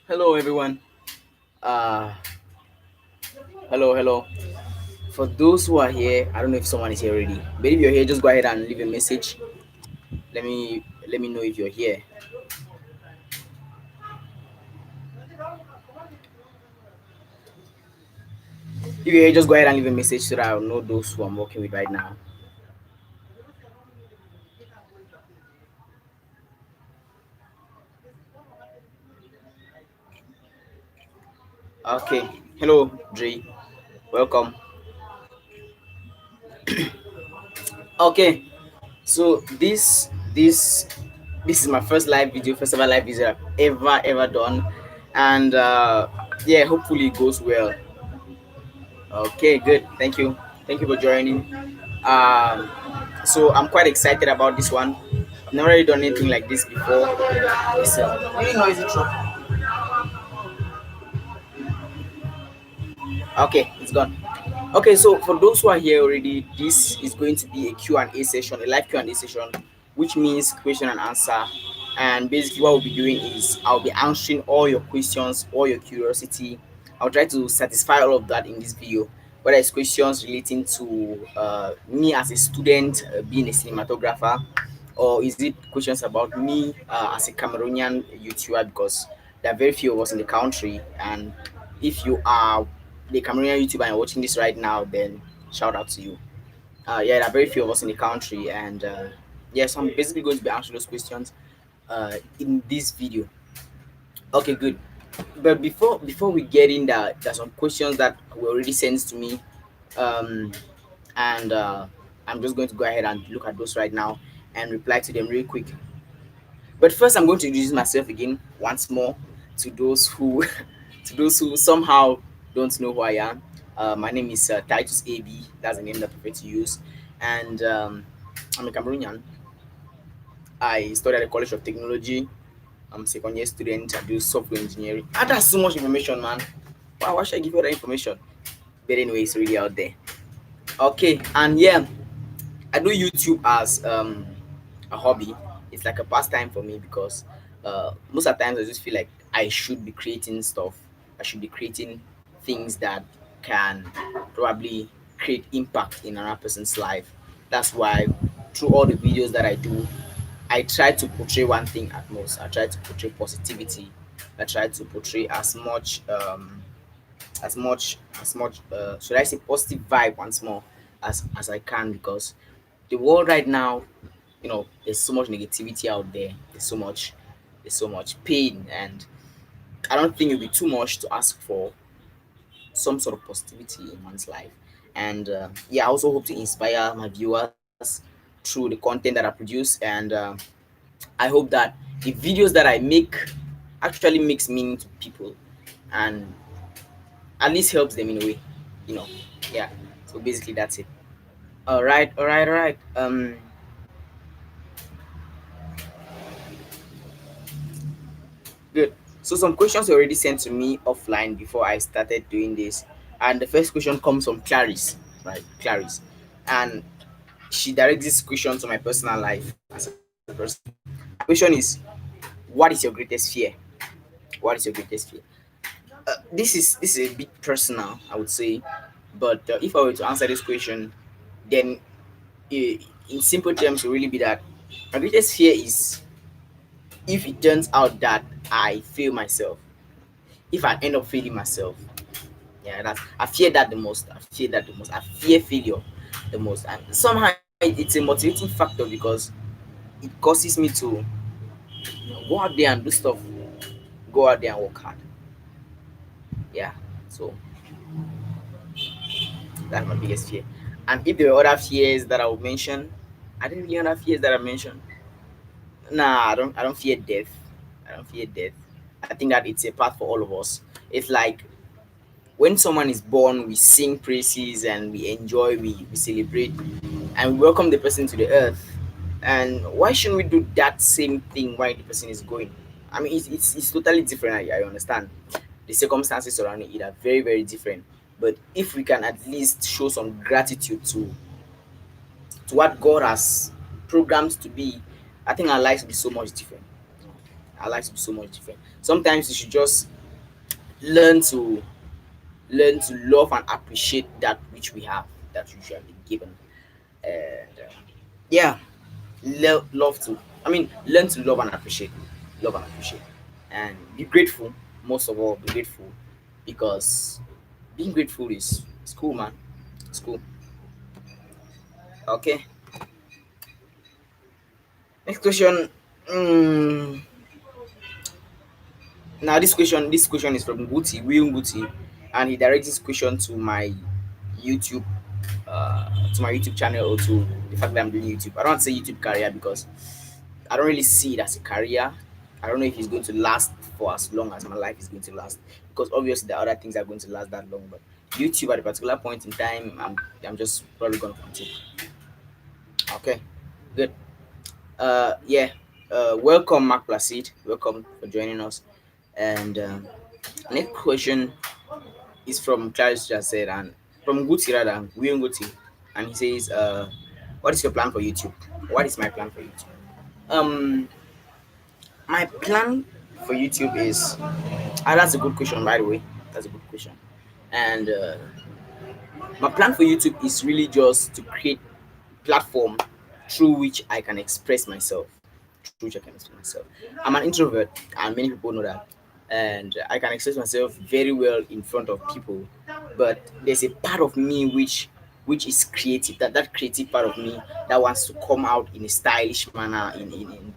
Hello, everyone. Uh, hello. For those who are here, I don't know if someone is here already, but if you're here, just go ahead and leave a message. Let me know if you're here. If you're here, just go ahead and leave a message so that I'll know those who I'm working with right now. Okay. Hello, Dre. Welcome. Okay. So this is my first live video, first ever live video I've ever done, and yeah, hopefully it goes well. Okay, good. Thank you for joining. Um, so I'm quite excited about this one. I've never really done anything like this before. It's a really noisy truck. Okay, it's gone. Okay, so for those who are here already, this is going to be a Q&A session, a live Q&A session, which means question and answer. And basically, what we'll be doing is I'll be answering all your questions, all your curiosity. I'll try to satisfy all of that in this video, whether it's questions relating to me as a student, being a cinematographer, or is it questions about me as a Cameroonian YouTuber, because there are very few of us in the country. And if you are the Cameroonian YouTuber and you're watching this right now, then shout out to you. Yeah, there are very few of us in the country, and yes, I'm basically going to be answering those questions in this video. Okay, good. But before we get in, there's some questions that were already sent to me, um, and I'm just going to go ahead and look at those right now and reply to them real quick. But first, I'm going to introduce myself again once more to those who to those who somehow don't know who I am. My name is Titus AB. That's the name that I prefer to use, and I'm a Cameroonian. I studied at the College of Technology. I'm a second year student. I do software engineering. Ah, that's so much information, man. Wow, why should I give you all that information? But anyway, it's really out there. Okay, and yeah, I do YouTube as a hobby. It's like a pastime for me because most of the times I just feel like I should be creating stuff. I should be creating things that can probably create impact in another person's life. That's why through all the videos that I do, I try to portray one thing at most. I try to portray positivity. I try to portray as much should I say positive vibe once more as I can, because the world right now, there's so much negativity out there. There's so much pain, and I don't think it'd be too much to ask for some sort of positivity in one's life. And yeah, I also hope to inspire my viewers through the content that I produce. And I hope that the videos that I make actually makes meaning to people, and at least helps them in a way, you know. Yeah. So basically, that's it. All right. Good. So some questions were already sent to me offline before I started doing this, and the first question comes from Clarice, right? Clarice, and she directs this question to my personal life as a person. The question is, what is your greatest fear? What is your greatest fear? This is a bit personal, I would say, but if I were to answer this question, then in simple terms, it will really be that my greatest fear is if it turns out that I fail myself, if I end up failing myself. Yeah, I fear that the most. I fear failure the most, and somehow it's a motivating factor because it causes me to go out there and do stuff, go out there and work hard. Yeah, so that's my biggest fear. And if there were other fears that I would mention, I didn't really other fears that I mentioned. Nah, I don't fear death. I don't fear death. I think that it's a part for all of us. It's like when someone is born, we sing praises and we enjoy, we celebrate, and we welcome the person to the earth. And why shouldn't we do that same thing while the person is going? I mean, it's totally different. I understand the circumstances surrounding it are very, very different. But if we can at least show some gratitude to what God has programmed to be, I think our lives will be so much different. our lives will be so much different. Sometimes you should just learn to love and appreciate that which we have, that we should have been given. And yeah, love to. I mean, learn to love and appreciate, and be grateful. Most of all, be grateful, because being grateful is cool, man. It's cool. Okay. Next question. Mm, Now this question is from Guti, Will Guti, and he directs this question to YouTube, my YouTube channel, or to the fact that I'm doing YouTube. I don't want to say YouTube career because I don't really see it as a career. I don't know if it's going to last for as long as my life is going to last, because obviously the other things are going to last that long. But YouTube at a particular point in time, I'm just probably going to continue. Okay, good. Yeah. Welcome, Mark Placid. Welcome for joining us. And next question is from Charles just said, and from Guti rather, William Guti, and he says, "What is your plan for YouTube? What is my plan for YouTube? Um, my plan for YouTube is, that's a good question, by the way. That's a good question, and my plan for YouTube is really just to create platform through which I can express myself. Through which I can express myself. I'm an introvert, and many people know that, and I can express myself very well in front of people. But there's a part of me which is creative. That creative part of me that wants to come out in a stylish manner, in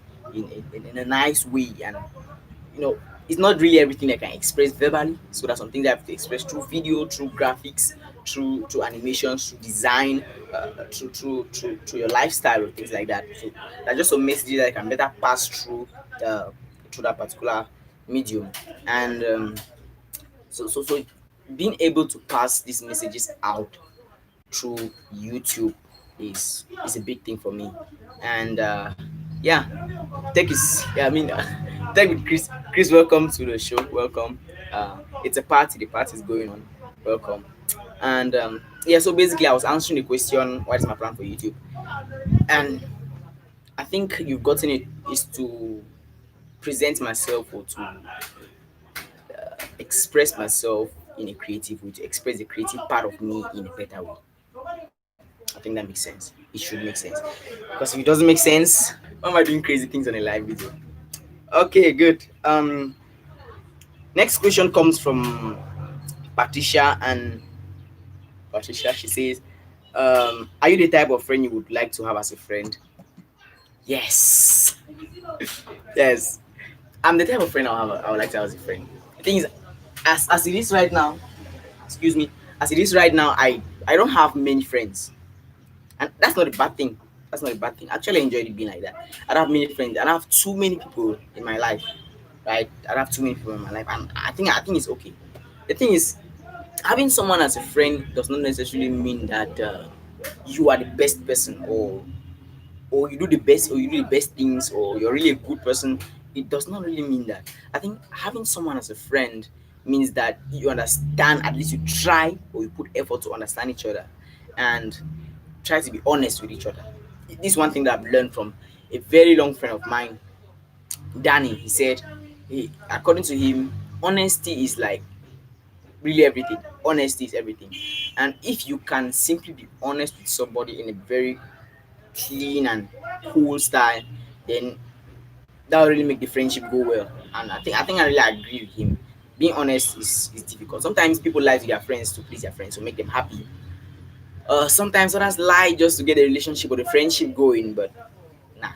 a nice way, and you know, it's not really everything I can express verbally. So there's some things I have to express through video, through graphics, through animations, through design, through your lifestyle or things like that. So that's just some messages that I can better pass uh, through that particular medium. And so being able to pass these messages out through YouTube is a big thing for me. And yeah, tech is, yeah, I mean, tech with Chris. Chris, welcome to the show. Welcome. It's a party. The party is going on. Welcome. And yeah, so basically, I was answering the question, what is my plan for YouTube? And I think you've gotten it, is to present myself, or to express myself in a creative way, to express the creative part of me in a better way. I think that makes sense. It should make sense. Because if it doesn't make sense, why am I doing crazy things on a live video? Okay, good. Next question comes from Patricia, and Patricia, she says, "Are you the type of friend you would like to have as a friend?" Yes, yes. I'm the type of friend I would like to have as a friend. The thing is, as it is right now, excuse me, as it is right now, I don't have many friends, and that's not a bad thing. That's not a bad thing. Actually, I enjoyed it being like that. I don't have many friends. I don't have too many people in my life, right? I don't have too many people in my life, and I think it's okay. The thing is, having someone as a friend does not necessarily mean that you are the best person, or you do the best, or you do the best things, or you're really a good person. It does not really mean that. I think having someone as a friend means that you understand, at least you try, or you put effort to understand each other, and try to be honest with each other. This is one thing that I've learned from a very long friend of mine, Danny. He said, according to him, honesty is like really everything. Honesty is everything. And if you can simply be honest with somebody in a very clean and cool style, then that will really make the friendship go well. And I think I really agree with him. Being honest is difficult. Sometimes people lie to their friends to please their friends, to make them happy. Sometimes others lie just to get the relationship or the friendship going, but nah.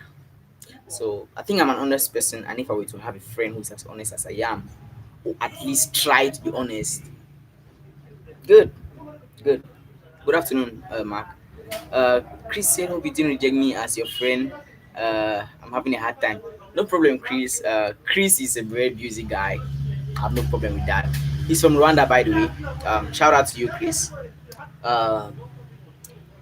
So I think I'm an honest person, and if I were to have a friend who's as honest as I am, or at least try to be honest, good, good. Good afternoon, Mark. Chris said, "Hope you didn't reject me as your friend. I'm having a hard time." No problem, Chris. Chris is a very busy guy. I have no problem with that. He's from Rwanda, by the way. Shout out to you, Chris. Uh,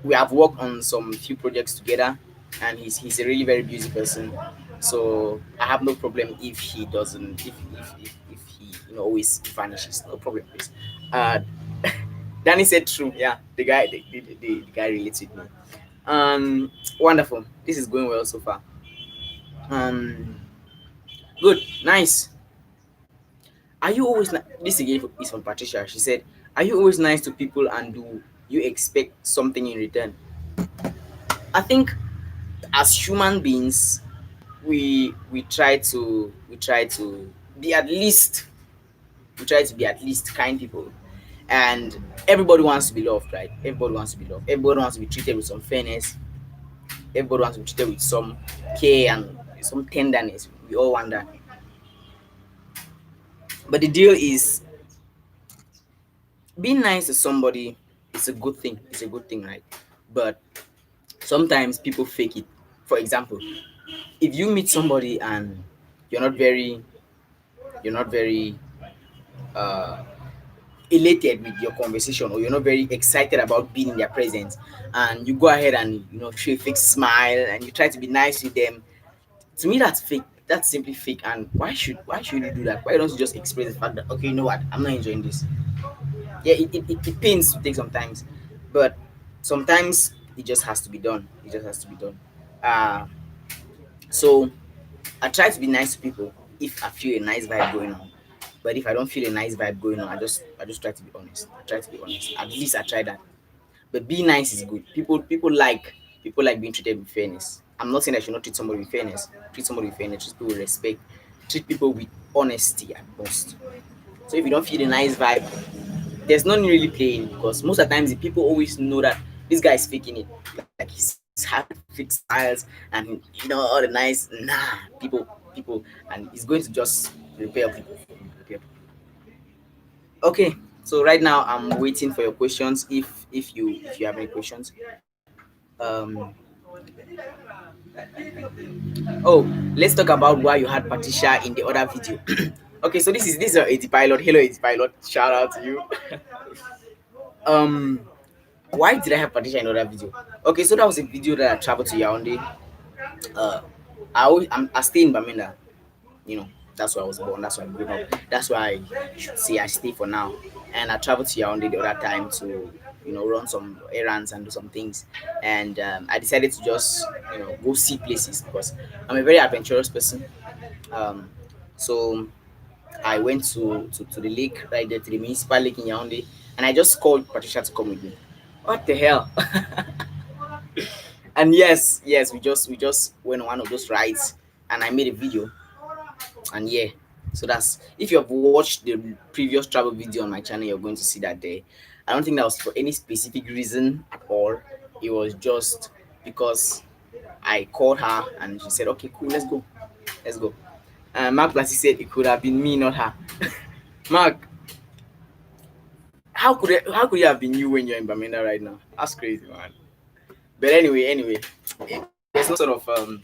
we have worked on some few projects together, and he's a really very busy person. So I have no problem if he doesn't, if he, always vanishes. No problem, Chris. Uh, Danny said true. Yeah, the guy relates with me. Wonderful. This is going well so far. Um, Good, nice. Are you always this again is from Patricia? She said, "Are you always nice to people and do you expect something in return?" I think as human beings, we try to be at least we try to be at least kind people, and everybody wants to be loved, right? Everybody wants to be loved. Everybody wants to be treated with some fairness. Everybody wants to be treated with some care and some tenderness. We all want that. But the deal is, being nice to somebody is a good thing. It's a good thing, right? But sometimes people fake it. For example, if you meet somebody and you're not very you're not very uh elated with your conversation, or you're not very excited about being in their presence, and you go ahead and show a fake smile and you try to be nice with them, to me that's fake. That's simply fake. And why should you do that? Why don't you just express the fact that, okay, you know what, I'm not enjoying this. Yeah, it pains to take sometimes, but sometimes it just has to be done. It just has to be done. So I try to be nice to people if I feel a nice vibe going on. But if I don't feel a nice vibe going on, I just try to be honest. I try to be honest. At least I try that. But being nice is good. People like being treated with fairness. I'm not saying I should not treat somebody with fairness. Treat somebody with fairness. Treat people with respect. Treat people with honesty at most. So if you don't feel a nice vibe, there's no need really playing, because most of the times the people always know that this guy is faking it. Like he's having fake smiles and all the nice people, and he's going to just repair people. Repair people. Okay, so right now I'm waiting for your questions. If you have any questions. Um. Oh, let's talk about why you had Patricia in the other video. Okay, so this is a pilot. Hello, pilot. Shout out to you. um. Why did I have Patricia in other video? Okay, so that was a video that I traveled to Yaoundé. Uh, I stay in Bamenda. You know, that's where I was born. That's where I grew up. That's why I should say I stay for now. And I traveled to Yaoundé the other time to run some errands and do some things. And I decided to just go see places, because I'm a very adventurous person. Um, so I went to the lake right there, to the municipal lake in Yaoundé, and I just called Patricia to come with me. What the hell? And yes, we just went on one of those rides, and I made a video. And yeah, so that's, if you have watched the previous travel video on my channel, you're going to see that there. I don't think that was for any specific reason at all. It was just because I called her and she said, okay, cool, let's go. Mark Plasty said it could have been me, not her. Mark, how could it have been you when you're in Bamenda right now? That's crazy, man. But anyway, there's no sort of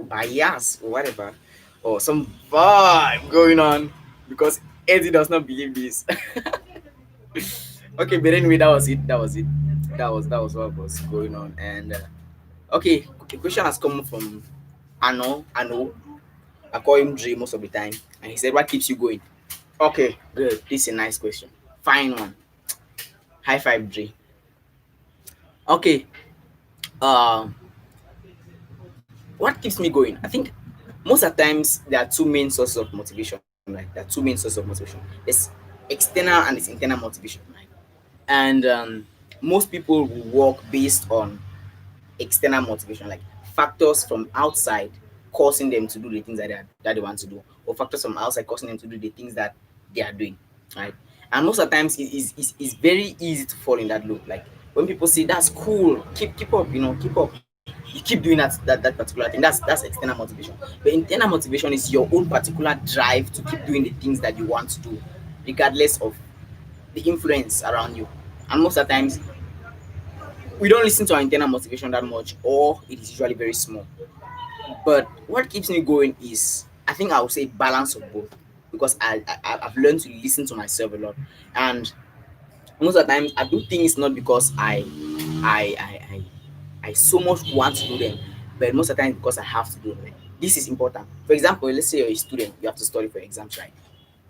bias or whatever, or some vibe going on, because Eddie does not believe this. Okay, but anyway, that was what was going on. And okay, the question has come from Ano. I call him Dre most of the time, and he said, what keeps you going? Okay, good. This is a nice question. Fine one. High five, Dre. Okay. um what keeps me going? I think most of the times there are two main sources of motivation, right? There are two main sources of motivation. There's external and there's internal motivation, right? And most people will work based on external motivation, like factors from outside causing them to do the things that they want to do, or factors from outside causing them to do the things that they are doing, right? And most of the times it's very easy to fall in that loop. Like when people say, that's cool, keep up, keep up, you keep doing that particular thing. That's external motivation. But internal motivation is your own particular drive to keep doing the things that you want to do, regardless of the influence around you. And most of the times we don't listen to our internal motivation that much, or it is usually very small. But what keeps me going is, I think I would say, balance of both, because I've learned to listen to myself a lot. And most of the time I do things not because I I I, I so much want to do them, but most of the time because I have to do them. This is important. For example, let's say you're a student, you have to study for exams, right?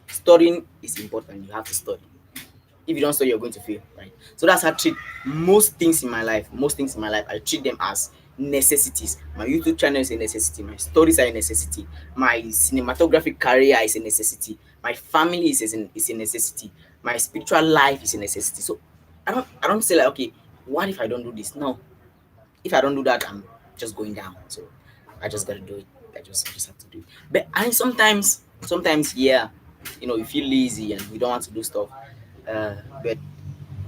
Studying is important. You have to study. If you don't study, you're going to fail, right? So that's how I treat most things in my life. Most things in my life, I treat them as necessities. My YouTube channel is a necessity. My stories are a necessity. My cinematographic career is a necessity. My family is a necessity. My spiritual life is a necessity. So I don't say like, okay, what if I don't do this? No, if I don't do that, I'm just going down. So I just gotta do it. I just have to do it. But and sometimes yeah, you feel lazy and you don't want to do stuff. But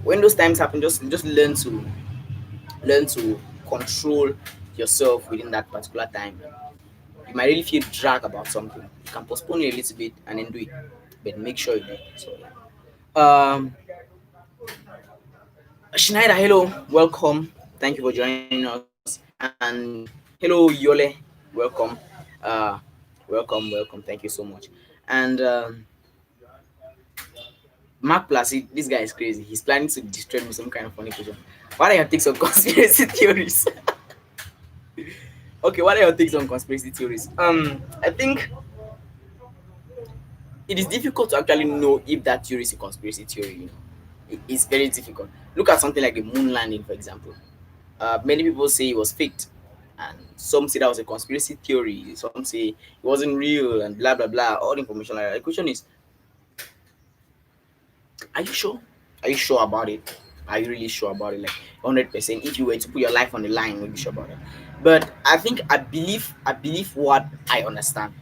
when those times happen, just learn to control yourself within that particular time. You might really feel drag about something. You can postpone it a little bit and then do it, but make sure you do it. So yeah. Schneider, hello, welcome. Thank you for joining us. And hello, Yole, welcome. Uh, welcome. Thank you so much. And Mark Plus, this guy is crazy. He's planning to destroy me with some kind of funny question. What are your takes on conspiracy theories? Okay, what are your takes on conspiracy theories? I think it is difficult to actually know if that theory is a conspiracy theory. It's very difficult. Look at something like the moon landing, for example. Many people say it was faked, and some say that was a conspiracy theory. Some say it wasn't real, and blah blah blah. All the information like that. The question is, are you sure? Are you sure about it? Are you really sure about it? Like 100%. If you were to put your life on the line, would you be sure about it? But I believe what I understand.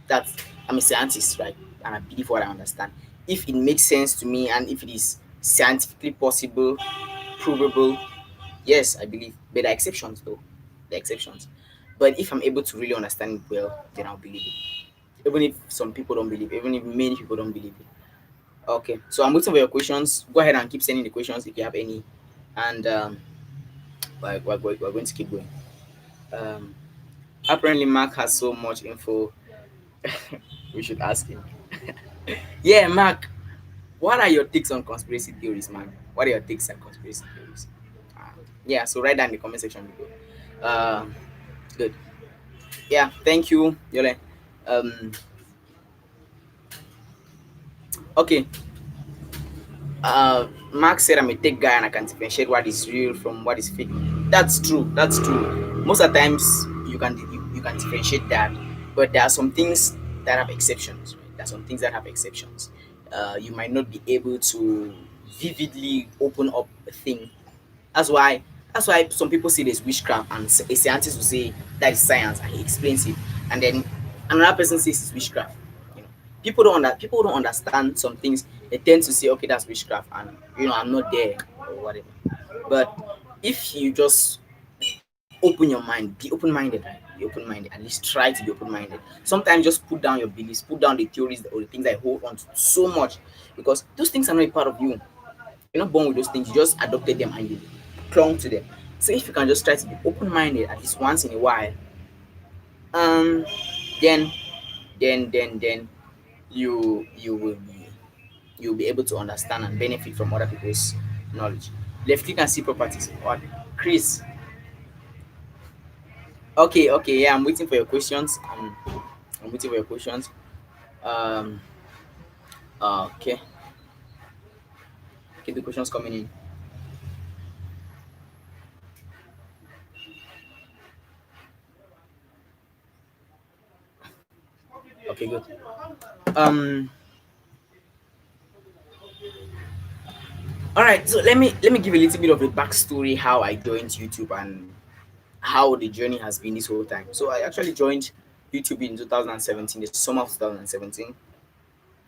That I'm a scientist, right? And I believe what I understand. If it makes sense to me and if it is scientifically possible, provable, yes, I believe. But there are exceptions, though. There are exceptions. But if I'm able to really understand it well, then I'll believe it. Even if some people don't believe it, even if many people don't believe it. Okay, so I'm waiting for your questions. Go ahead and keep sending the questions if you have any. And we're going to keep going. Um, Apparently, Mark has so much info. We should ask him. Yeah, Mark, what are your takes on conspiracy theories, man? What are your takes on conspiracy theories? Uh, yeah, so write down in the comment section below. Good. Yeah, thank you, Yole. Um, okay. Mark said I'm a tech guy and I can differentiate what is real from what is fake. That's true. That's true. Most of the times you can differentiate that, but there are some things that have exceptions. Right? There are some things that have exceptions. You might not be able to vividly open up a thing. That's why some people say there's witchcraft, and a scientist will say that is science, and he explains it, and then another person says it's witchcraft. You know, people don't understand some things. They tend to say, okay, that's witchcraft, and I'm not there or whatever. But if you just open your mind, be open-minded, right? Be open-minded. At least try to be open-minded. Sometimes just put down your beliefs, put down the theories or the things I hold on to so much, because those things are not a part of you. You're not born with those things. You just adopted them and you clung to them. So if you can just try to be open-minded at least once in a while, um, then then you will be able to understand and benefit from other people's knowledge. Left click and see properties. What, Chris? Okay, yeah. I'm waiting for your questions. I'm waiting for your questions. Um, okay, keep the questions coming in. Okay, good. Um, all right. So let me give a little bit of a backstory how I joined YouTube and how the journey has been this whole time. So I actually joined YouTube in 2017, the summer of 2017,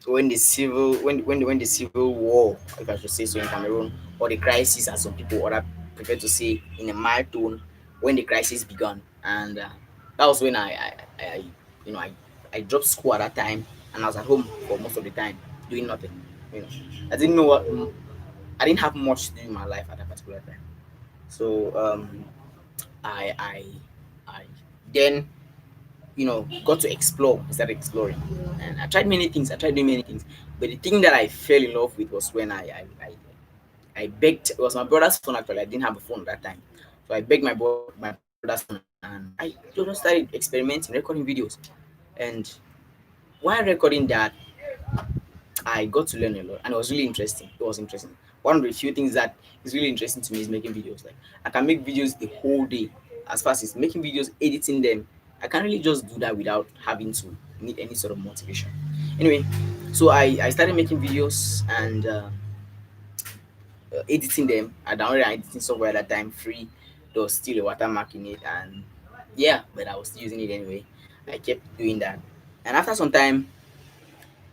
when the civil war, if I should say so, in Cameroon, or the crisis, as some people other prefer to say in a mild tone, when the crisis began, and that was when I you know I I dropped school at that time, and I was at home for most of the time doing nothing. You know, I didn't know what I didn't have much to do in my life at that particular time. So I I I then got to explore. I started exploring, and I tried many things. I tried doing many things, but the thing that I fell in love with was when I begged. It was my brother's phone actually. I didn't have a phone at that time, so I begged my brother's phone, and I just started experimenting, recording videos, and while recording that, I got to learn a lot, and it was really interesting. It was interesting. One of the few things that is really interesting to me is making videos. Like I can make videos the whole day, as far as making videos, editing them, I can't really just do that without having to need any sort of motivation. Anyway, so I started making videos and editing them. I downloaded an editing software at that time, free. There was still a watermark in it, and yeah, but I was still using it anyway. I kept doing that, and after some time,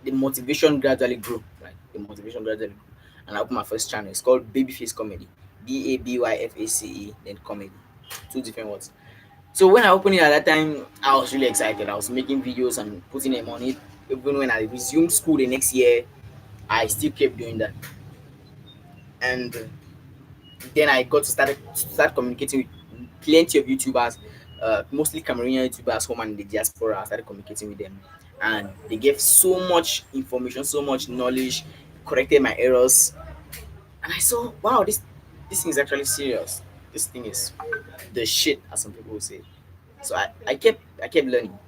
the motivation gradually grew. Like the motivation gradually grew, and I opened my first channel. It's called Babyface Comedy, Babyface, then comedy, two different words. So when I opened it at that time, I was really excited. I was making videos and putting them on it. Even when I resumed school the next year, I still kept doing that. And then I got to start communicating with plenty of YouTubers, mostly Cameroonian YouTubers home and in the diaspora. I started communicating with them, and they gave so much information, so much knowledge, corrected my errors, and I saw, wow, this thing is actually serious. This thing is the shit, as some people will say. So I kept learning,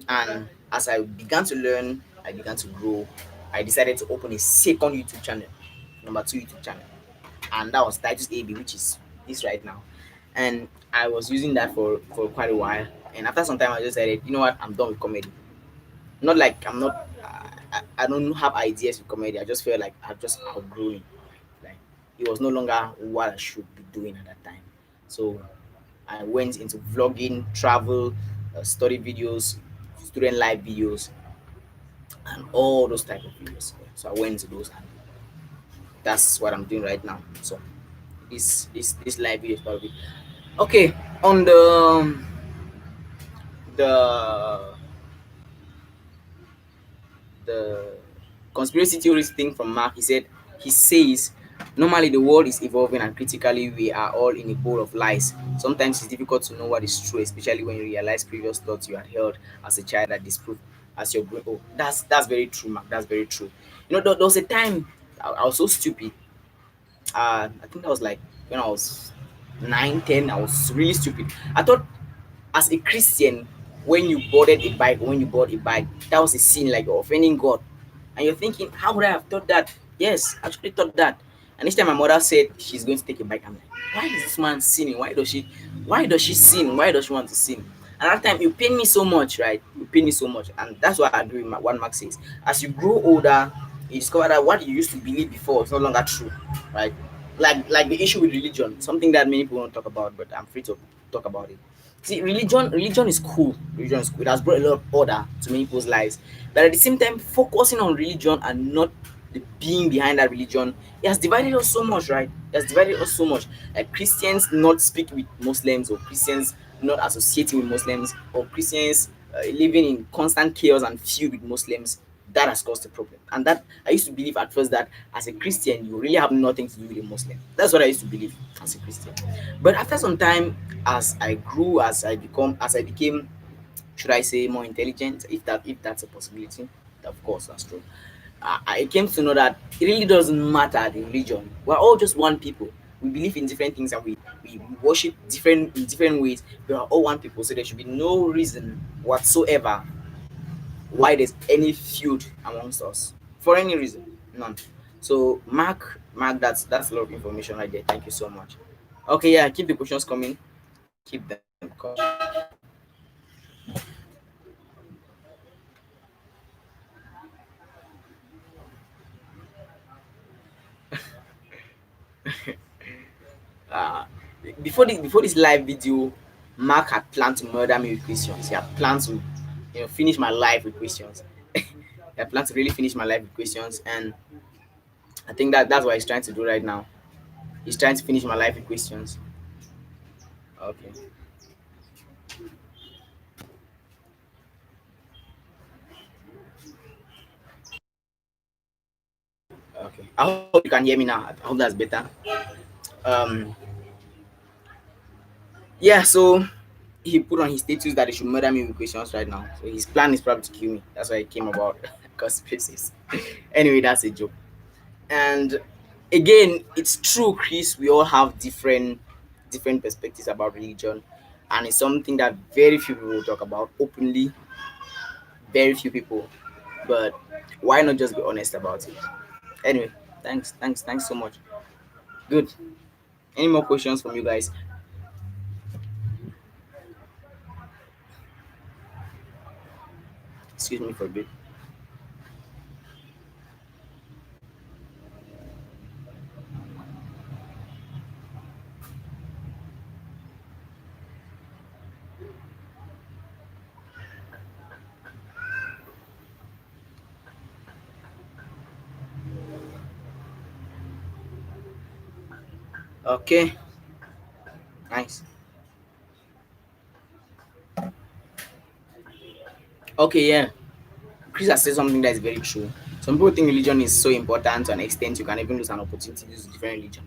and as I began to learn, I began to grow. I decided to open a second YouTube channel, number two YouTube channel, and that was Titus AB, which is this right now. And I was using that for quite a while. And after some time, I just decided, you know what, I'm done with comedy. Not like I'm not, I don't have ideas with comedy. I just felt like I've just outgrown it. Like it was no longer what I should be doing at that time. So I went into vlogging, travel, study videos, student live videos, and all those type of videos. So I went into those, and that's what I'm doing right now. So this live video is part of it. Okay, on the the conspiracy theorist thing from Mark, he says normally the world is evolving and critically we are all in a bowl of lies. Sometimes it's difficult to know what is true, especially when you realize previous thoughts you had held as a child that disproved as you're growing. Oh, that's very true, Mark. That's very true. You know, there was a time I was so stupid. I think that was like when I was 9, 10. I was really stupid. I thought as a Christian, when you boarded a bike, when you bought a bike, that was a sin, like you're offending God. And you're thinking, how would I have thought that? Yes, I actually thought that. And each time my mother said she's going to take a bike, I'm like, why is this man sinning? Why does she sin? Why does she want to sin? And at that time, you pain me so much, right? You pain me so much. And that's why I agree with what Mark says. As you grow older, you discover that what you used to believe before is no longer true, right? Like the issue with religion, something that many people don't talk about, but I'm free to talk about it. See, religion is cool. Religion is cool. It has brought a lot of order to many people's lives. But at the same time, focusing on religion and not the being behind that religion, it has divided us so much, right? It has divided us so much. Like Christians not speak with Muslims, or Christians not associating with Muslims, or Christians living in constant chaos and feud with Muslims. That has caused a problem. And that I used to believe at first that as a Christian, you really have nothing to do with a Muslim. That's what I used to believe as a Christian. But after some time, as I grew, as I became, should I say, more intelligent, if that's a possibility, of course that's true. I came to know that it really doesn't matter the religion. We're all just one people. We believe in different things, and we worship different in different ways. We are all one people, so there should be no reason whatsoever why there's any feud amongst us for any reason, none. So Mark, that's a lot of information right there. Thank you so much. Okay, yeah, keep the questions coming. Keep them coming. uh before this live video, Mark had planned to murder me with questions. He had planned to, finish my life with questions. He had planned to really finish my life with questions, and I think that's what he's trying to do right now. He's trying to finish my life with questions. Okay. Okay, I hope you can hear me now. I hope that's better. um yeah, so he put on his status that he should murder me with questions right now. So his plan is probably to kill me. That's why it came about. Conspiracies. Anyway, that's a joke. And again, it's true, Chris. We all have different perspectives about religion, and it's something that very few people will talk about openly. Very few people. But why not just be honest about it? Anyway, thanks so much. Good. Any more questions from you guys? Excuse me for a bit. Okay, nice. Okay, yeah. Chris has said something that is very true. Some people think religion is so important to an extent you can even lose an opportunity to use a different religion.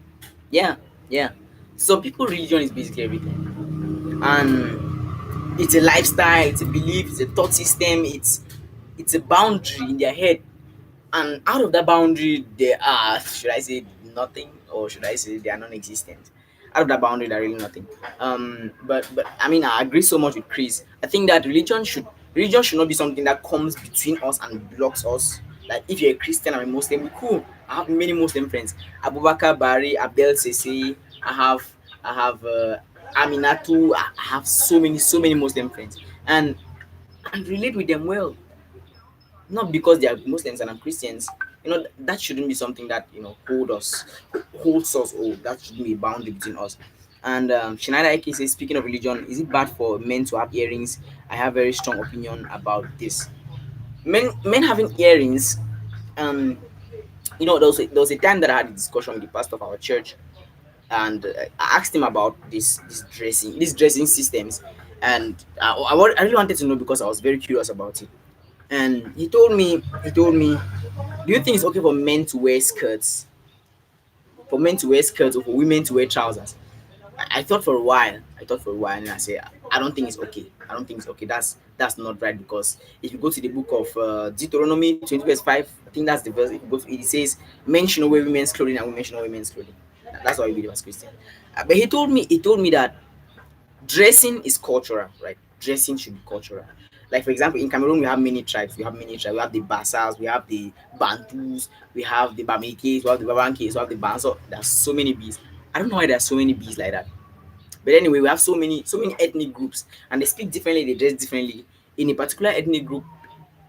Yeah, yeah. Some people religion is basically everything. And it's a lifestyle, it's a belief, it's a thought system, it's a boundary in their head. And out of that boundary there are, should I say nothing, or should I say they are non-existent? Out of that boundary they're really nothing. But I mean, I agree so much with Chris. I think that religion should not be something that comes between us and blocks us. Like if you're a Christian and a Muslim, cool. I have many Muslim friends. Abubakar Bari, Abdel Sese, I have I have Aminatu. I have so many Muslim friends, and relate with them well, not because they are Muslims and I'm Christians. That shouldn't be something that holds us, or that shouldn't be a boundary between us. And Schneider Ike says, speaking of religion, is it bad for men to have earrings? I have very strong opinion about this. Men having earrings, um, there was a time that I had a discussion with the pastor of our church, and I asked him about these dressing systems, and I really wanted to know because I was very curious about it. And he told me, do you think it's okay for men to wear skirts, or for women to wear trousers? I thought for a while. And I said, I don't think it's okay. I don't think it's okay. That's not right, because if you go to the book of Deuteronomy 20 verse 5, I think that's the verse. If you go to it, it says, men should not wear women's clothing and women should not wear men's clothing. That's why we believe as Christian. But he told me that dressing is cultural, right? Dressing should be cultural. Like for example, in Cameroon, we have many tribes. We have the Bassas, we have the Bantus, we have the Bamilekes, we have the Babankes, we have the Banso. There's so many bees. I don't know why there's so many bees like that. But anyway, we have so many ethnic groups, and they speak differently, they dress differently. In a particular ethnic group,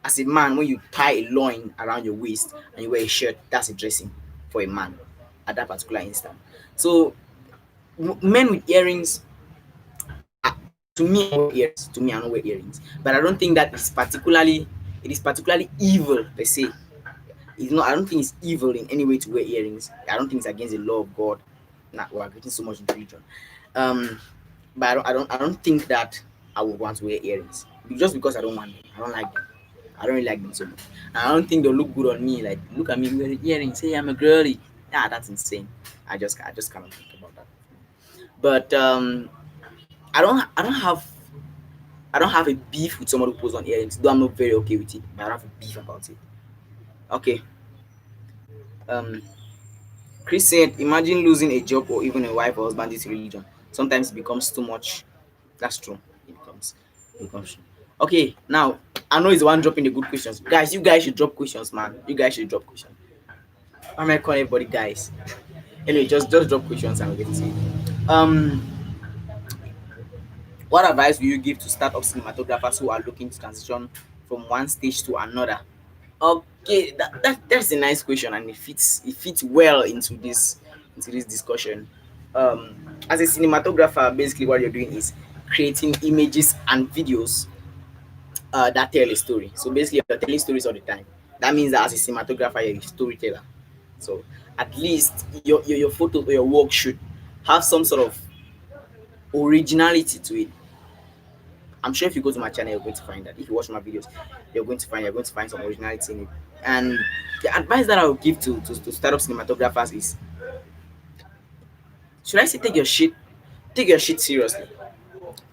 as a man, when you tie a loin around your waist and you wear a shirt, that's a dressing for a man at that particular instant. So men with earrings, to me, I don't wear earrings. To me, I don't wear earrings. But I don't think that it is particularly evil per se. It's not. I don't think it's evil in any way to wear earrings. I don't think it's against the law of God. Nah, we're getting so much into religion. Um, but I don't think that I would want to wear earrings just because I don't want them. I don't like them. I don't really like them so much. And I don't think they'll look good on me. Like, look at me wearing earrings. Say I'm a girly. Yeah, that's insane. I just cannot think about that. But I don't have a beef with someone who puts on earrings. Though I'm not very okay with it, but I don't have a beef about it. Okay. Um, Chris said, imagine losing a job or even a wife or husband due to religion. Sometimes it becomes too much. That's true. It becomes true. Okay, now I know it's one dropping the good questions. Guys, you guys should drop questions, man. You guys should drop questions. I'm not calling everybody guys. Anyway, just drop questions and we'll get to see. What advice will you give to startup cinematographers who are looking to transition from one stage to another? Okay, that's a nice question, and it fits well into this discussion. As a cinematographer, basically what you're doing is creating images and videos that tell a story. So basically, you're telling stories all the time. That means that as a cinematographer, you're a storyteller. So at least your photo or your work should have some sort of originality to it. I'm sure if you go to my channel, you're going to find that. If you watch my videos, you're going to find some originality in it. And the advice that I would give to startup cinematographers is, should I say, take your shit seriously.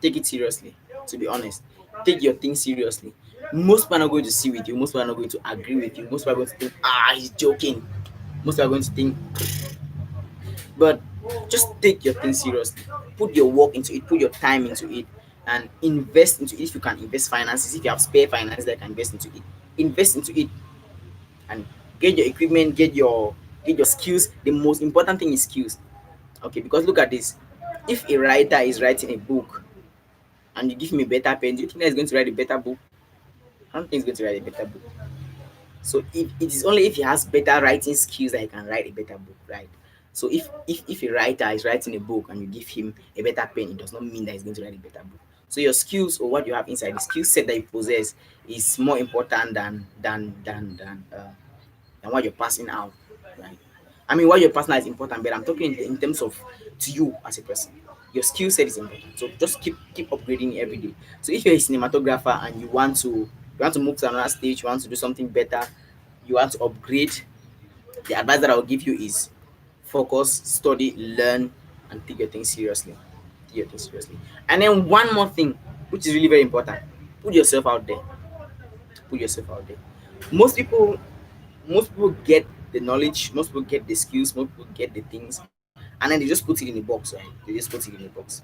Take it seriously. To be honest, take your thing seriously. Most people are not going to see with you. Most people are not going to agree with you. Most people are going to think, he's joking. Most people are going to think, but just take your thing seriously. Put your work into it. Put your time into it, and invest into it. If you can invest finances, if you have spare finances that can invest into it, invest into it, and get your equipment, get your skills. The most important thing is skills. Okay, because look at this. If a writer is writing a book and you give him a better pen, do you think that he's going to write a better book? I don't think he's going to write a better book. So if it is only if he has better writing skills that he can write a better book, right? So if a writer is writing a book and you give him a better pen, it does not mean that he's going to write a better book. So your skills or what you have inside, the skill set that you possess, is more important than what you're passing out, right? I mean, what you're passing out is important, but I'm talking in terms of to you as a person. Your skill set is important, so just keep upgrading every day. So if you're a cinematographer and you want to move to another stage, you want to do something better, you want to upgrade, the advice that I'll give you is focus, study, learn, and take your things seriously. Take your things seriously. And then one more thing, which is really very important: put yourself out there. Put yourself out there. Most people, most people get the knowledge, most people get the skills, most people get the things, and then they just put it in a box, right? They just put it in a box.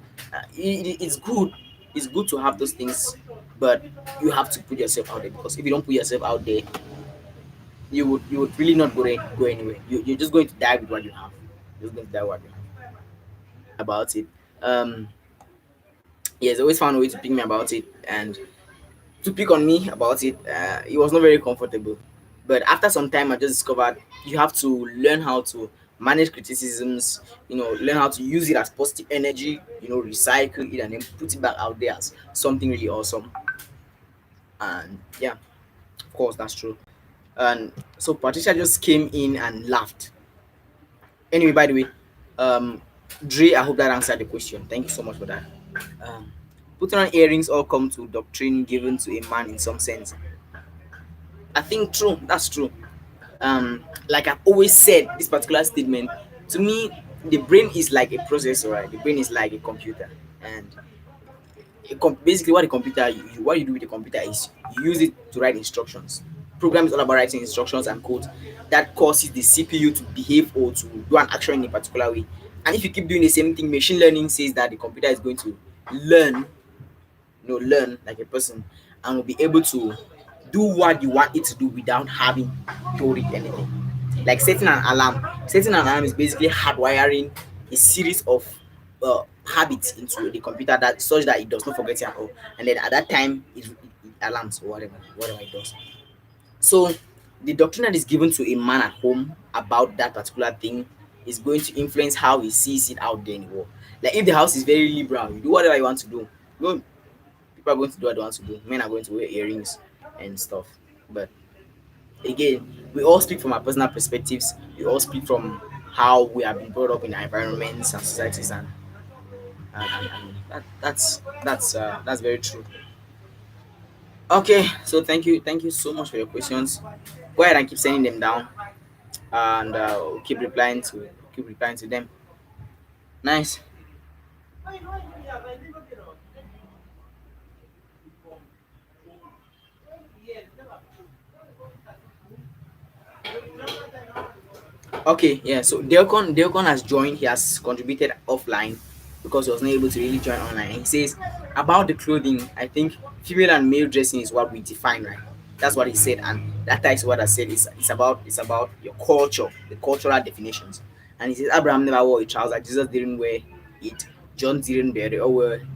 It's good. It's good to have those things, but you have to put yourself out there, because if you don't put yourself out there, you would really not go anywhere. You're just going to die with what you have. You're just going to die with what you have. About it. Um, he has always found a way to pick me about it, and to pick on me about it. It was not very comfortable. But after some time, I just discovered you have to learn how to manage criticisms, learn how to use it as positive energy, recycle it and then put it back out there as something really awesome. And yeah, of course, that's true. And so Patricia just came in and laughed. Anyway, by the way, um, Dre, I hope that answered the question. Thank you so much for that. Um, Putting on earrings all come to doctrine given to a man in some sense. I think true. That's true. Like I've always said, this particular statement to me, the brain is like a processor, right? The brain is like a computer, and basically, what the computer, what you do with the computer is you use it to write instructions. Program is all about writing instructions and code that causes the CPU to behave or to do an action in a particular way. And if you keep doing the same thing, machine learning says that the computer is going to learn learn like a person, and will be able to do what you want it to do without having told it anything. Like setting an alarm. Setting an alarm is basically hardwiring a series of habits into the computer that such that it does not forget it at all. And then at that time, it alarms or whatever it does. So the doctrine that is given to a man at home about that particular thing is going to influence how he sees it out there in the world. Like if the house is very liberal, you do whatever you want to do. No, people are going to do what they want to do. Men are going to wear earrings and stuff. But again, we all speak from our personal perspectives. We all speak from how we have been brought up in our environments and societies, and that's very true. Okay, so thank you so much for your questions. Go ahead and keep sending them down, and we'll keep replying to them. Nice. Okay, yeah. So Delcon has joined. He has contributed offline because he was not able to really join online. And he says about the clothing. I think female and male dressing is what we define, right? That's what he said, and that is what I said. It's about your culture, the cultural definitions. And he says Abraham never wore a trouser. Jesus didn't wear it. John didn't wear.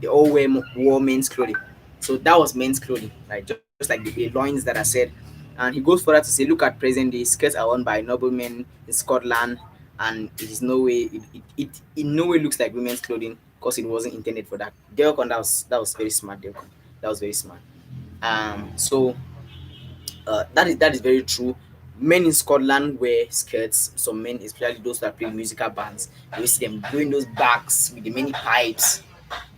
They all wore men's clothing. So that was men's clothing, right? Just like the loins that I said. And he goes further to say, look at present day, skirts are worn by noblemen in Scotland, and it in no way looks like women's clothing because it wasn't intended for that. Delcon, that was very smart, Delcon. That was very smart. So that is very true. Men in Scotland wear skirts. Some men, especially those that play musical bands, you see them doing those backs with the many pipes.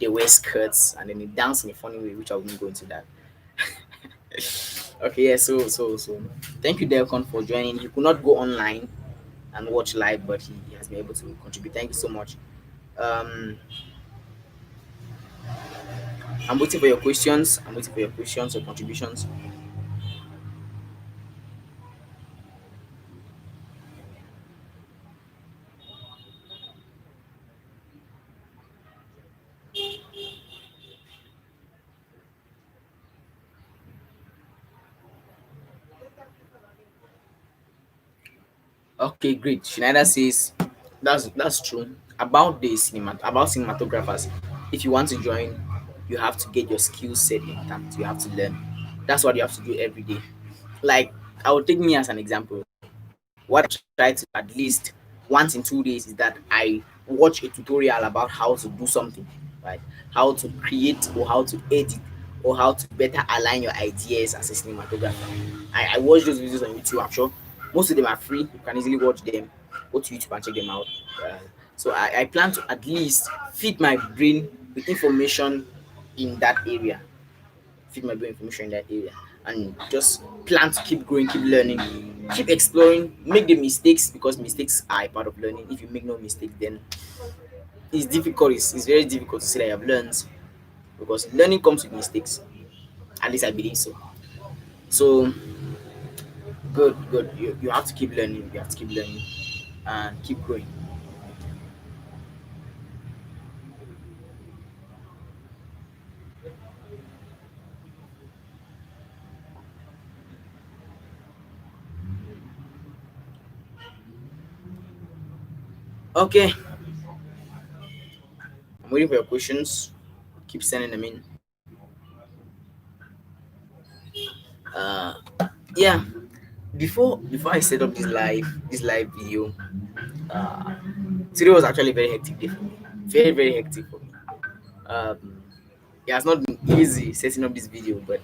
They wear skirts and then they dance in a funny way, which I won't go into that. Okay, yeah. So, thank you, Delcon, for joining. He could not go online and watch live, but he has been able to contribute. Thank you so much. Um, I'm waiting for your questions. I'm waiting for your questions or contributions. Okay, great. Schneider says that's true about cinematographers. If you want to join, you have to get your skill set intact. You have to learn. That's what you have to do every day. Like, I will take me as an example. What I try to at least once in 2 days is that I watch a tutorial about how to do something, right? How to create or how to edit or how to better align your ideas as a cinematographer. I watch those videos on YouTube. I'm sure most of them are free. You can easily watch them. Go to YouTube and check them out. Uh, so I plan to at least feed my brain with information in that area, feed my brain information in that area, and just plan to keep growing, keep learning, keep exploring, make the mistakes, because mistakes are a part of learning. If you make no mistakes, then it's difficult. It's very difficult to say that you have learned, because learning comes with mistakes. At least I believe so. So good, good. You have to keep learning. You have to keep learning and keep growing. Okay, I'm waiting for your questions. Keep sending them in. Uh, yeah. Before I set up this live video, uh, today was actually a very hectic day for me. Very, very hectic for me. Um, it has not been easy setting up this video, but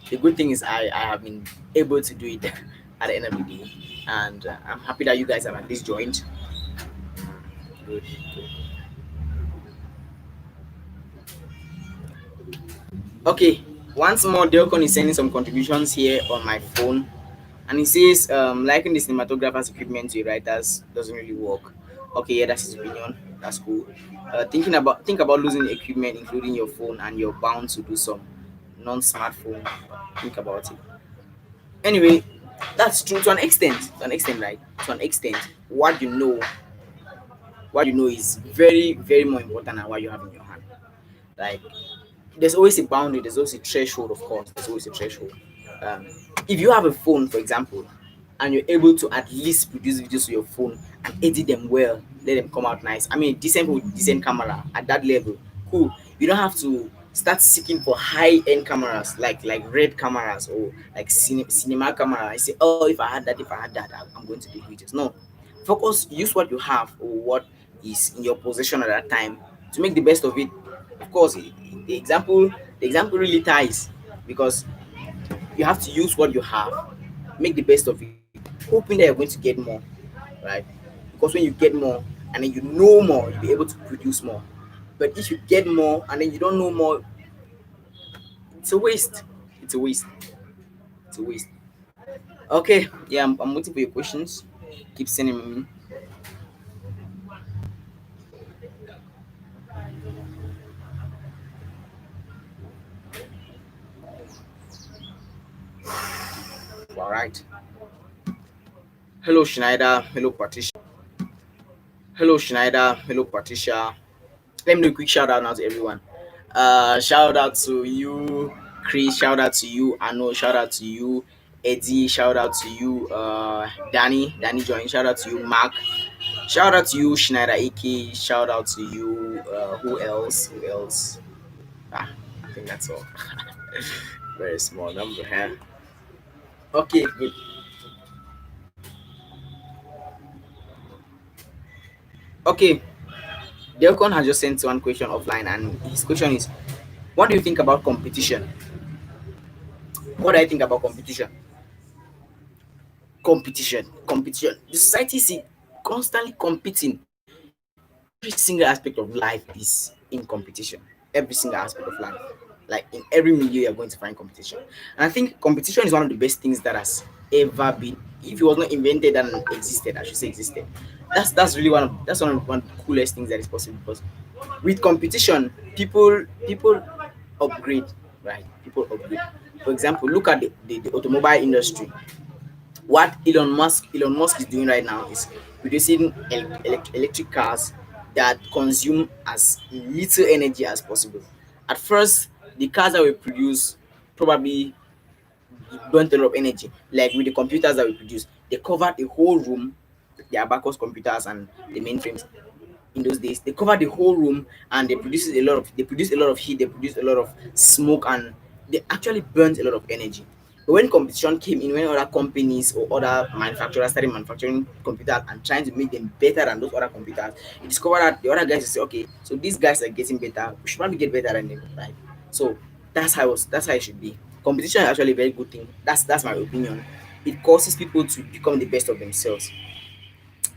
the good thing is I have been able to do it at the end of the day, and I'm happy that you guys have at least joined. Good, good. Okay, once more, Delcon is sending some contributions here on my phone, and he says, liking the cinematographer's equipment to a writer's doesn't really work. Okay, yeah, that's his opinion. That's cool. Think about losing equipment, including your phone, and you're bound to do some non-smartphone. Think about it. Anyway, that's true to an extent. To an extent, right? To an extent, what you know is very, very more important than what you have in your hand. Like, there's always a boundary, there's always a threshold, of course, there's always a threshold. um, if you have a phone, for example, and you're able to at least produce videos with your phone and edit them well, let them come out nice, I mean decent with decent camera at that level, cool. You don't have to start seeking for high end cameras, like red cameras or like cinema camera. I say, oh, if I had that, I'm going to do videos. No, focus, use what you have or what is in your possession at that time to make the best of it. Of course, the example really ties, because you have to use what you have, make the best of it, hoping that you're going to get more, right? Because when you get more and then you know more, you'll be able to produce more. But if you get more and then you don't know more, it's a waste. It's a waste. It's a waste. Okay, yeah, I'm waiting for your questions. Keep sending them in. All right. Hello, Schneider. Hello, Patricia. Hello, Schneider. Hello, Patricia. Let me do a quick shout out now to everyone. Shout out to you, Chris. Shout out to you, Ano. Shout out to you, Eddie. Shout out to you, Danny. Danny join. Shout out to you, Mark. Shout out to you, Schneider AK. Shout out to you. Who else? Who else? Ah, I think that's all. Very small number here. Okay, good. Okay, Delcon has just sent one question offline, and his question is, what do you think about competition? What do I think about competition? Competition. The society is constantly competing. Every single aspect of life is in competition. Every single aspect of life. Like in every milieu, you're going to find competition. And I think competition is one of the best things that has ever been. If it was not invented and existed, I should say existed. That's really one of the coolest things that is possible, because with competition, people upgrade, right? People upgrade. For example, look at the automobile industry. What Elon Musk is doing right now is producing electric cars that consume as little energy as possible. At first, the cars that we produce probably burnt a lot of energy. Like with the computers that we produce, they covered the whole room. The Abacus computers and the mainframes in those days, they covered the whole room, and they produce a lot of heat. They produce a lot of smoke, and they actually burnt a lot of energy. But when competition came in, when other companies or other manufacturers started manufacturing computers and trying to make them better than those other computers, you discover that the other guys will say, okay, so these guys are getting better, we should probably get better than them, right? So that's how it should be. Competition is actually a very good thing. That's my opinion. It causes people to become the best of themselves.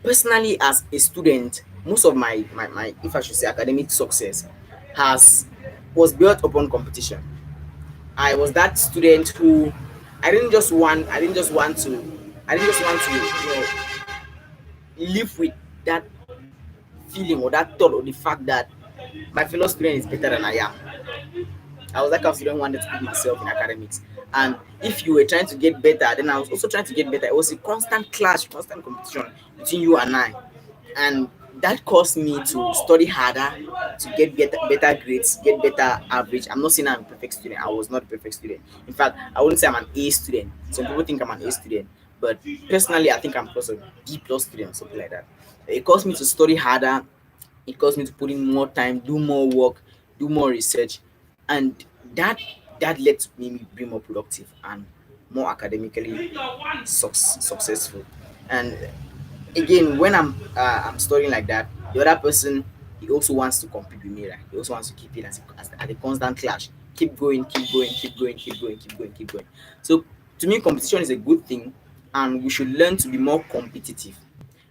Personally, as a student, most of my if I should say academic success has was built upon competition. I was that student who I didn't just want to live with that feeling or that thought or the fact that my fellow student is better than I am. I was that kind of student who wanted to put myself in academics. And if you were trying to get better, then I was also trying to get better. It was a constant clash, constant competition between you and I. And that caused me to study harder, to get better grades, get better average. I'm not saying I'm a perfect student. I was not a perfect student. In fact, I wouldn't say I'm an A student. Some people think I'm an A student, but personally, I think I'm plus a B plus student or something like that. It caused me to study harder. It caused me to put in more time, do more work, do more research, and that that led to me being more productive and more academically successful. And again, when I'm studying like that, the other person, he also wants to compete with me, right? He also wants to keep it as a constant clash. Keep going, keep going, keep going, keep going, keep going, keep going. So to me, competition is a good thing, and we should learn to be more competitive.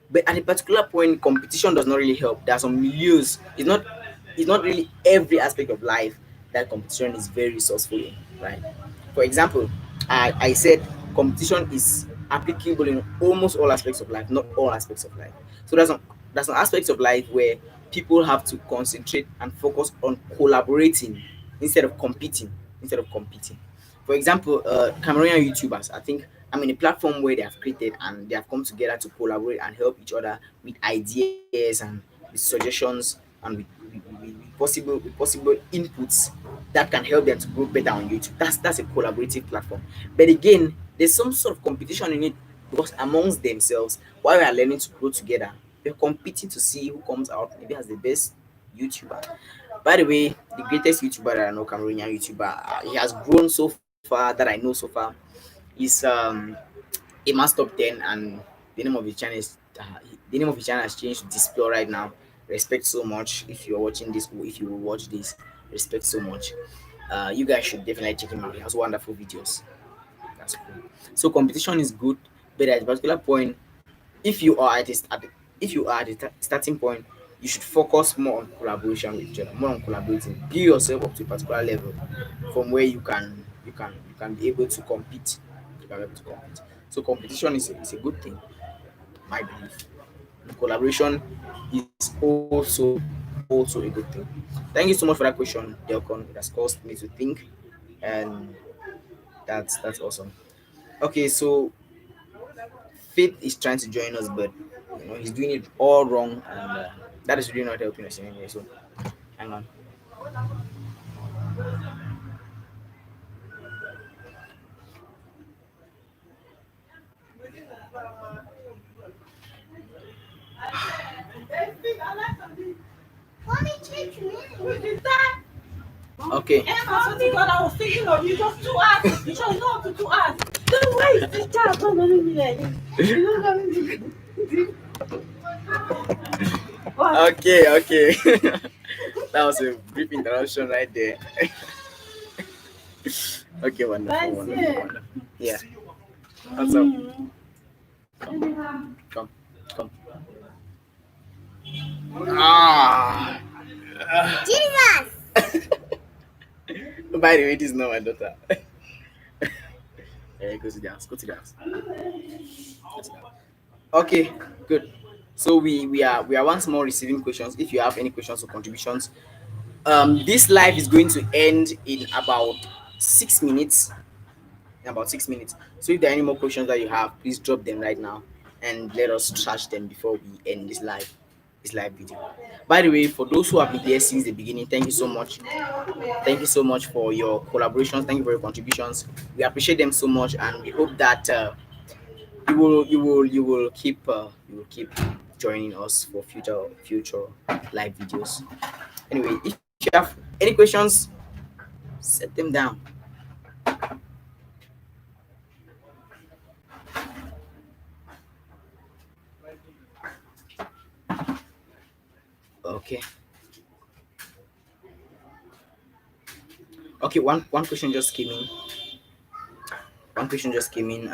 But at a particular point, competition does not really help. There are some milieux. It's not really every aspect of life that competition is very resourceful in, right? For example, I said competition is applicable in almost all aspects of life, not all aspects of life. So there's some aspects of life where people have to concentrate and focus on collaborating instead of competing. Instead of competing. For example, Cameroonian YouTubers, I think I'm in a platform where they have created and they have come together to collaborate and help each other with ideas and with suggestions and with possible inputs that can help them to grow better on YouTube. That's a collaborative platform. But again, there's some sort of competition in it because amongst themselves, while we are learning to grow together, we're competing to see who comes out maybe as the best YouTuber. By the way, the greatest YouTuber that I know, Cameroonian YouTuber, he has grown so far that I know so far. Is a mass top 10, and the name of his channel is the name of his channel has changed to Displore right now. Respect so much if you're watching this or if you will watch this. Respect so much. You guys should definitely check him out. He has wonderful videos. That's cool. So competition is good, but at a particular point, if you are if you are at the starting point, you should focus more on collaboration with each other, more on collaborating. Build yourself up to a particular level from where you can be able to compete. You can be able to compete. So competition is a good thing, my belief. And collaboration is also a good thing. Thank you so much for that question, Delcon. It has caused me to think, and that's awesome. Okay, so Faith is trying to join us, but he's doing it all wrong, and that is really not helping us in any way. So hang on. Okay. I swear to God, I was thinking of you just 2 hours. You should know up to 2 hours. Then where is this child? Don't know me like this. You don't know me. What? Okay. That was a brief interruption right there. Okay, wonderful, That's wonderful, it. wonderful. Yeah. What's up? Come, come. Ah. By the way, this is not my daughter. Yeah, go to dance. Go to dance. Okay, good. So we are once more receiving questions. If you have any questions or contributions, this live is going to end in about 6 minutes. In about 6 minutes. So if there are any more questions that you have, please drop them right now and let us trash them before we end this live video. By the way, for those who have been here since the beginning, thank you so much. Thank you so much for your collaborations. Thank you for your contributions. We appreciate them so much, and we hope that you will keep joining us for future live videos. Anyway, if you have any questions, set them down. Okay. Okay, one question just came in. One question just came in.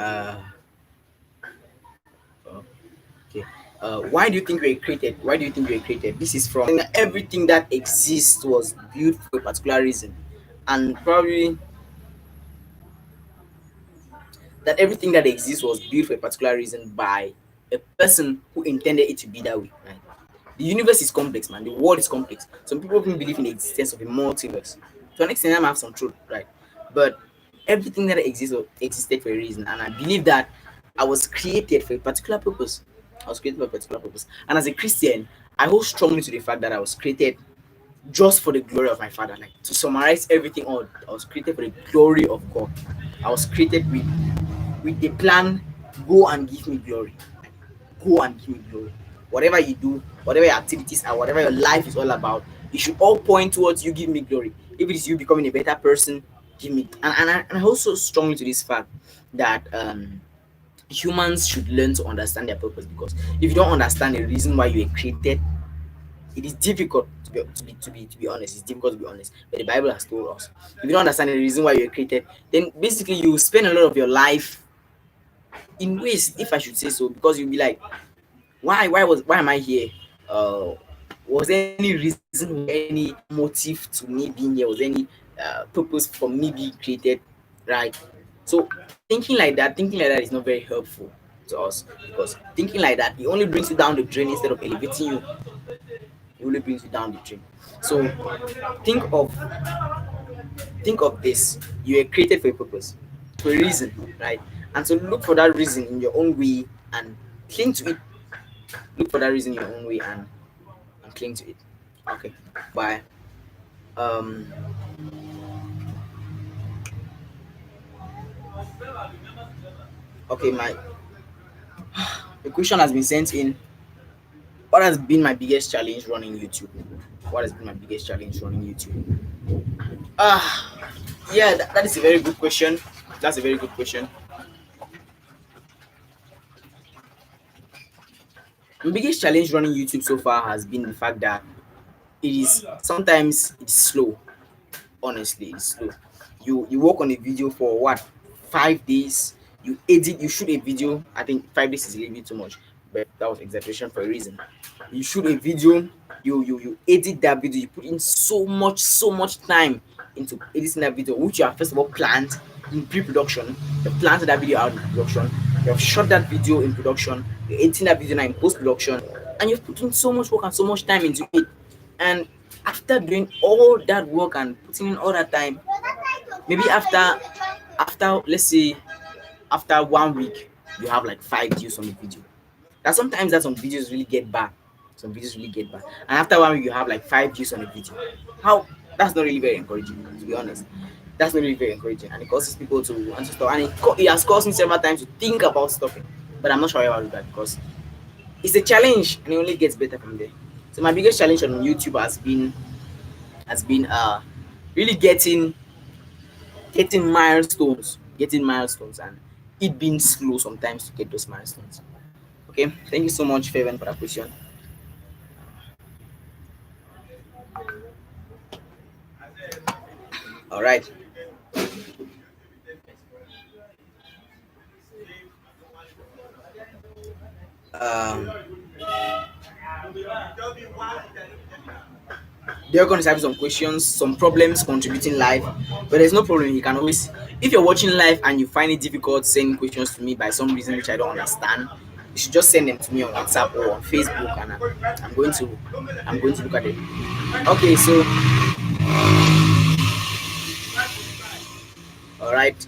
Okay. Why do you think we were created? Why do you think we were created? This is from everything that exists was built for a particular reason, and probably that everything that exists was built for a particular reason by a person who intended it to be that way. Right? The universe is complex, man. The world is complex. Some people even believe in the existence of a multiverse. To an extent, I have some truth, right? But everything that exists existed for a reason, and I believe that I was created for a particular purpose. I was created for a particular purpose, and as a Christian, I hold strongly to the fact that I was created just for the glory of my Father. Like to summarize everything all, I was created for the glory of God. I was created with the plan, go and give me glory. Go and give me glory. Whatever you do, whatever your activities are, whatever your life is all about, it should all point towards you give me glory. If it is you becoming a better person, give me. And I also strongly to this fact that humans should learn to understand their purpose, because if you don't understand the reason why you were created, it is difficult to be honest. It's difficult to be honest. But the Bible has told us, if you don't understand the reason why you were created, then basically you spend a lot of your life in waste, if I should say so, because you'll be like, why am I here? Was there any reason, any motive to me being here? Was there any purpose for me being created? Right. So thinking like that is not very helpful to us, because thinking like that, it only brings you down the drain instead of elevating you. It only brings you down the drain. So think of think of this. You were created for a purpose, for a reason, right? And so look for that reason in your own way and cling to it. Look for that reason in your own way and cling to it. Okay. Bye. Um. Okay. The question has been sent in. What has been my biggest challenge running YouTube? What has been my biggest challenge running YouTube? Ah, yeah, that is a very good question. That's a very good question. My biggest challenge running YouTube so far has been the fact that it's slow. Honestly, it's slow. You work on a video for what, 5 days, you shoot a video. I think 5 days is a little bit too much, but that was exaggeration for a reason. You shoot a video, you edit that video, you put in so much time into editing that video, which you have first of all planned in pre-production. You've planned that video out in production, you have shot that video in production, you're editing that video now in post-production, and you've put in so much work and so much time into it. And after doing all that work and putting in all that time, maybe after let's say after 1 week, you have like 5 views on the video. That sometimes that some videos really get bad. Some videos really get bad. And after 1 week, you have like 5 views on the video. How That's not really very encouraging, to be honest. That's not really very encouraging, and it causes people to want to stop. And it has caused me several times to think about stopping, but I'm not sure about that, because it's a challenge and it only gets better from there. So my biggest challenge on YouTube has been really getting milestones, and it being slow sometimes to get those milestones. Okay, thank you so much, Faven, for that question. All right. Um, they're going to have some questions, some problems contributing live, but there's no problem. You can always, if you're watching live and you find it difficult sending questions to me by some reason which I don't understand, you should just send them to me on WhatsApp or on Facebook, and I'm going to look at it. Okay, so all right.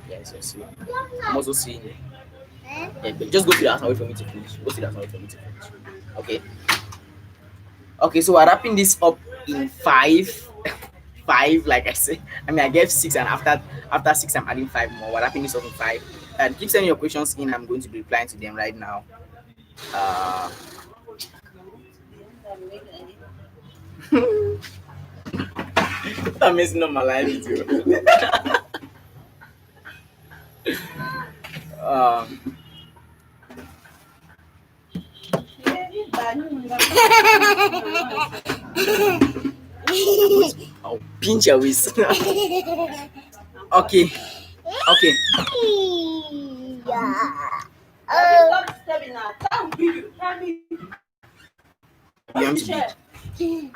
Yes, yes, yes. I'm also seeing it. Yeah, but just go to the house and wait for me to finish. Go to the house and wait for me to finish. Okay. Okay, so we're wrapping this up in five. Five, like I said. I mean, I gave six, and after six, I'm adding five more. We're wrapping this up in five. And keep sending your questions in. I'm going to be replying to them right now. Uh, I'm messing up my life with you. um, I'll pinch your waist. Okay, okay. Stop disturbing now. Tell me, tell me. You want to be?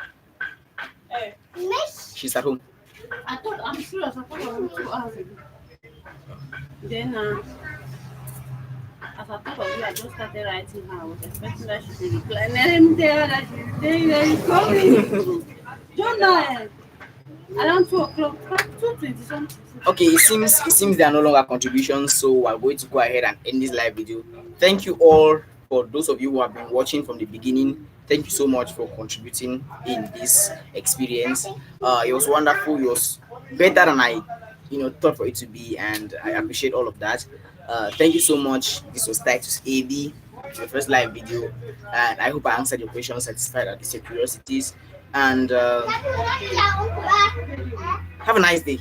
Hey, She's at home. I thought I'm serious. I thought I was 2 hours ago. Then, as I thought of you, I just started writing her. I was expecting that she should reply. Let me tell her that she's saying that she's coming. Jonah, around 2 o'clock, 2:20 something. Okay, it seems there are no longer contributions, so we're going to go ahead and end this live video. Thank you all for those of you who have been watching from the beginning. Thank you so much for contributing in this experience. It was wonderful. It was better than I, thought for it to be, and I appreciate all of that. Thank you so much. This was Titus AB, your first live video, and I hope I answered your questions, satisfied at least your curiosities, and have a nice day.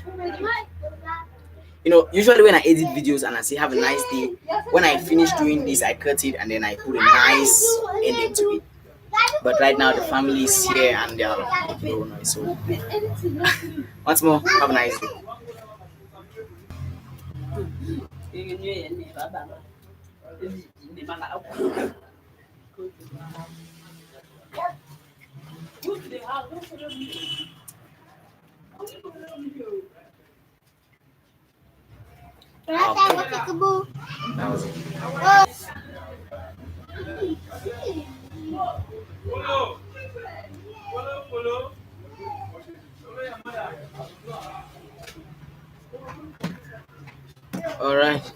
Usually when I edit videos and I say have a nice day, when I finish doing this, I cut it and then I put a nice ending to it. But right now the family is here and they are making no noise. So once more, have a nice day. Go to the house. Don't follow me. Don't follow me. That was it. All right.